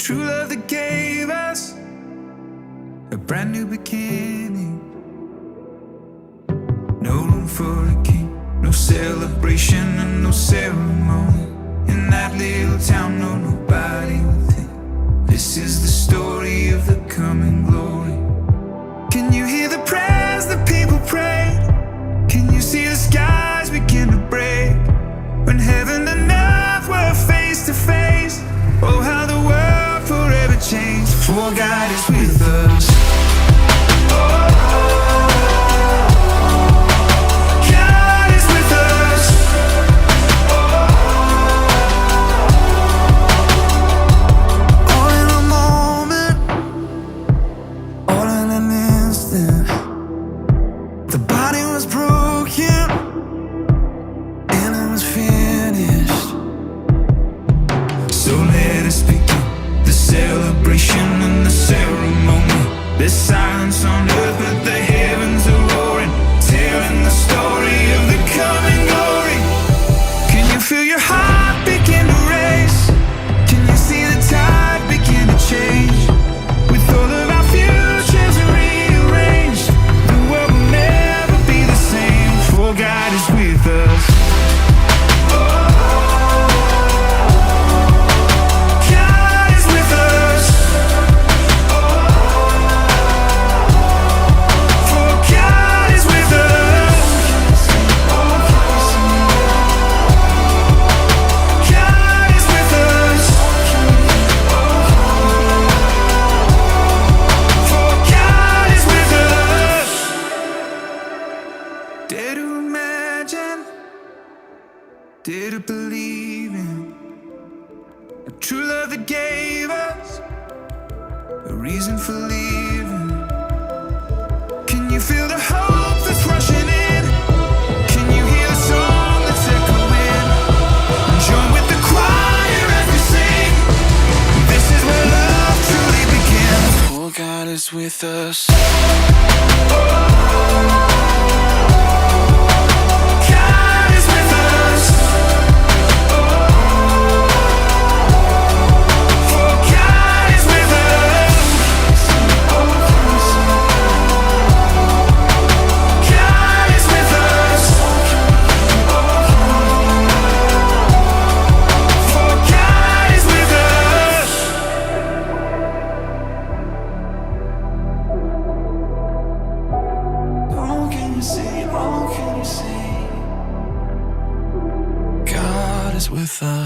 true love that gave us a brand new beginning. No room for a king, no celebration and no ceremony. In that little town, no, nobody will think this is the story of the coming glory. Can you hear the prayers that people pray? Can you see the skies begin to break? When heaven and earth were face to face, oh how the world forever changed. For God is with us. God is with us. All in a moment, all in an instant, the body was broken and it was finished. So let us begin the celebration and the ceremony. There's silence on earth, but the heavens are roaring, telling the story of the coming glory. Can you feel your heart begin to race? Can you see the tide begin to change? With all of our futures rearranged, the world will never be the same. For God is with us. God is with us. For God is with us. God is with us. For God is with us. Dare to imagine, dare to believe in a true love that gave us a reason for living. Can you feel the hope that's rushing in? Can you hear the song that's echoing? Join with the choir as we sing. This is where love truly begins. For God is with us. God is with us. For God is with us. God is with us. For God is with us. Oh, can you see? Oh, can you see? God is with us.